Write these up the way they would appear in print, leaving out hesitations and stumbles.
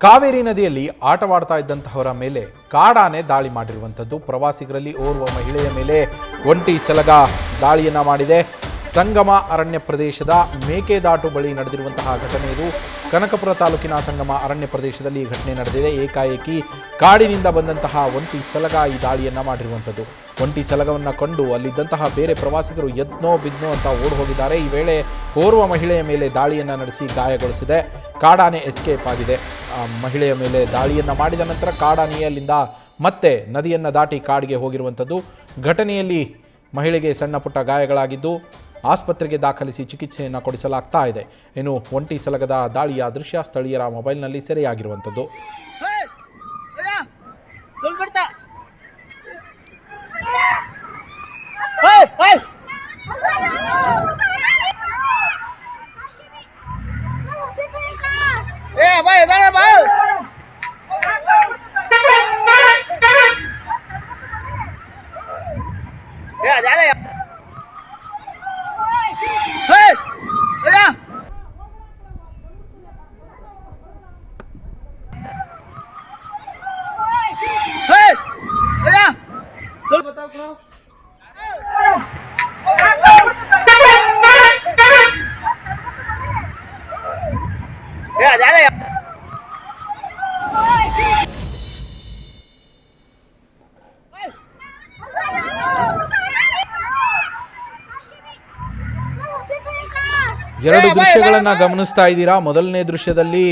ಕಾವೇರಿ ನದಿಯಲ್ಲಿ ಆಟವಾಡ್ತಾ ಇದ್ದಂತಹವರ ಮೇಲೆ ಕಾಡಾನೆ ದಾಳಿ ಮಾಡಿರುವಂಥದ್ದು. ಪ್ರವಾಸಿಗರಲ್ಲಿ ಓರ್ವ ಮಹಿಳೆಯ ಮೇಲೆ ಒಂಟಿ ಸಲಗ ದಾಳಿಯನ್ನ ಮಾಡಿದೆ. ಸಂಗಮ ಅರಣ್ಯ ಪ್ರದೇಶದ ಮೇಕೆದಾಟು ಬಳಿ ನಡೆದಿರುವಂತಹ ಘಟನೆ ಇದು. ಕನಕಪುರ ತಾಲೂಕಿನ ಸಂಗಮ ಅರಣ್ಯ ಪ್ರದೇಶದಲ್ಲಿ ಈ ಘಟನೆ ನಡೆದಿದೆ. ಏಕಾಏಕಿ ಕಾಡಿನಿಂದ ಬಂದಂತಹ ಒಂಟಿ ಸಲಗ ಈ ದಾಳಿಯನ್ನ ಮಾಡಿರುವಂಥದ್ದು. ಒಂಟಿ ಸಲಗವನ್ನು ಕಂಡು ಅಲ್ಲಿದ್ದಂತಹ ಬೇರೆ ಪ್ರವಾಸಿಗರು ಎದ್ನೋ ಬಿದ್ನೋ ಅಂತ ಓಡಿ ಹೋಗಿದ್ದಾರೆ. ಈ ವೇಳೆ ಓರ್ವ ಮಹಿಳೆಯ ಮೇಲೆ ದಾಳಿಯನ್ನು ನಡೆಸಿ ಗಾಯಗೊಳಿಸಿದೆ. ಕಾಡಾನೆ ಎಸ್ಕೇಪ್ ಆಗಿದೆ. ಮಹಿಳೆಯ ಮೇಲೆ ದಾಳಿಯನ್ನು ಮಾಡಿದ ನಂತರ ಕಾಡಾನೆ ಅಲ್ಲಿಂದ ಮತ್ತೆ ನದಿಯನ್ನು ದಾಟಿ ಕಾಡಿಗೆ ಹೋಗಿರುವಂಥದ್ದು. ಘಟನೆಯಲ್ಲಿ ಮಹಿಳೆಗೆ ಸಣ್ಣ ಪುಟ್ಟ ಗಾಯಗಳಾಗಿದ್ದು ಆಸ್ಪತ್ರೆಗೆ ದಾಖಲಿಸಿ ಚಿಕಿತ್ಸೆಯನ್ನು ಕೊಡಿಸಲಾಗ್ತಾ ಇದೆ. ಇನ್ನು ಒಂಟಿ ಸಲಗದ ದಾಳಿಯ ದೃಶ್ಯ ಸ್ಥಳೀಯರ ಮೊಬೈಲ್ನಲ್ಲಿ ಸೆರೆಯಾಗಿರುವಂಥದ್ದು. ಎರಡು ದೃಶ್ಯಗಳನ್ನು ಗಮನಿಸ್ತಾ ಇದ್ದೀರಾ. ಮೊದಲನೇ ದೃಶ್ಯದಲ್ಲಿ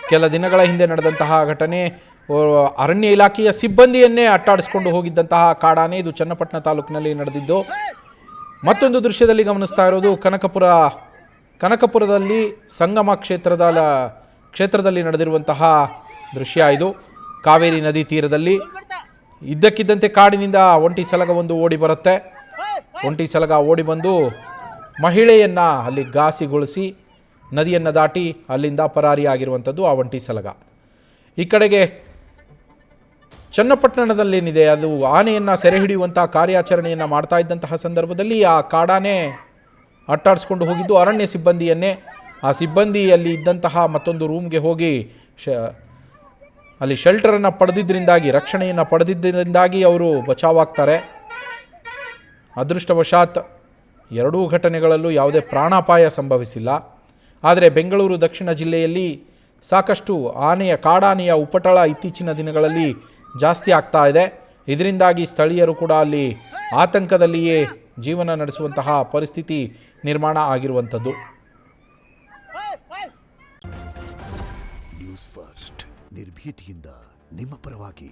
ಕೆಲ ದಿನಗಳ ಹಿಂದೆ ನಡೆದಂತಹ ಘಟನೆ, ಅರಣ್ಯ ಇಲಾಖೆಯ ಸಿಬ್ಬಂದಿಯನ್ನೇ ಅಟ್ಟಾಡಿಸಿಕೊಂಡು ಹೋಗಿದ್ದಂತಹ ಕಾಡಾನೆ. ಇದು ಚನ್ನಪಟ್ಟಣ ತಾಲೂಕಿನಲ್ಲಿ ನಡೆದಿದ್ದು. ಮತ್ತೊಂದು ದೃಶ್ಯದಲ್ಲಿ ಗಮನಿಸ್ತಾ ಇರೋದು ಕನಕಪುರದಲ್ಲಿ ಸಂಗಮ ಕ್ಷೇತ್ರದಲ್ಲಿ ನಡೆದಿರುವಂತಹ ದೃಶ್ಯ ಇದು. ಕಾವೇರಿ ನದಿ ತೀರದಲ್ಲಿ ಇದ್ದಕ್ಕಿದ್ದಂತೆ ಕಾಡಿನಿಂದ ಒಂಟಿ ಸಲಗವೊಂದು ಓಡಿ ಬರುತ್ತೆ. ಒಂಟಿ ಸಲಗ ಓಡಿ ಬಂದು ಮಹಿಳೆಯನ್ನ ಅಲ್ಲಿ ಘಾಸಿಗೊಳಿಸಿ ನದಿಯನ್ನು ದಾಟಿ ಅಲ್ಲಿಂದ ಪರಾರಿಯಾಗಿರುವಂಥದ್ದು ಆ ಒಂಟಿ ಸಲಗ. ಈ ಕಡೆಗೆ ಚನ್ನಪಟ್ಟಣದಲ್ಲೇನಿದೆ, ಅದು ಆನೆಯನ್ನು ಸೆರೆ ಹಿಡಿಯುವಂಥ ಕಾರ್ಯಾಚರಣೆಯನ್ನು ಮಾಡ್ತಾ ಇದ್ದಂತಹ ಸಂದರ್ಭದಲ್ಲಿ ಆ ಕಾಡಾನೆ ಅಟ್ಟಾಡಿಸ್ಕೊಂಡು ಹೋಗಿದ್ದು ಅರಣ್ಯ ಸಿಬ್ಬಂದಿಯನ್ನೇ. ಆ ಸಿಬ್ಬಂದಿ ಅಲ್ಲಿ ಇದ್ದಂತಹ ಮತ್ತೊಂದು ರೂಮ್ಗೆ ಹೋಗಿ ಅಲ್ಲಿ ಶೆಲ್ಟರನ್ನು ಪಡೆದಿದ್ದರಿಂದಾಗಿ, ರಕ್ಷಣೆಯನ್ನು ಪಡೆದಿದ್ದರಿಂದಾಗಿ ಅವರು ಬಚಾವಾಗ್ತಾರೆ. ಅದೃಷ್ಟವಶಾತ್ ಎರಡೂ ಘಟನೆಗಳಲ್ಲೂ ಯಾವುದೇ ಪ್ರಾಣಾಪಾಯ ಸಂಭವಿಸಿಲ್ಲ. ಆದರೆ ಬೆಂಗಳೂರು ದಕ್ಷಿಣ ಜಿಲ್ಲೆಯಲ್ಲಿ ಸಾಕಷ್ಟು ಕಾಡಾನೆಯ ಉಪಟಳ ಇತ್ತೀಚಿನ ದಿನಗಳಲ್ಲಿ ಜಾಸ್ತಿ ಆಗ್ತಾ ಇದೆ. ಇದರಿಂದಾಗಿ ಸ್ಥಳೀಯರು ಕೂಡ ಅಲ್ಲಿ ಆತಂಕದಲ್ಲಿಯೇ ಜೀವನ ನಡೆಸುವಂತಹ ಪರಿಸ್ಥಿತಿ ನಿರ್ಮಾಣ ಆಗಿರುವಂಥದ್ದು. ನ್ಯೂಸ್ ಫಸ್ಟ್ ನಿರ್ಭೀತಿಯಿಂದ ನಿಮ್ಮ ಪರವಾಗಿ.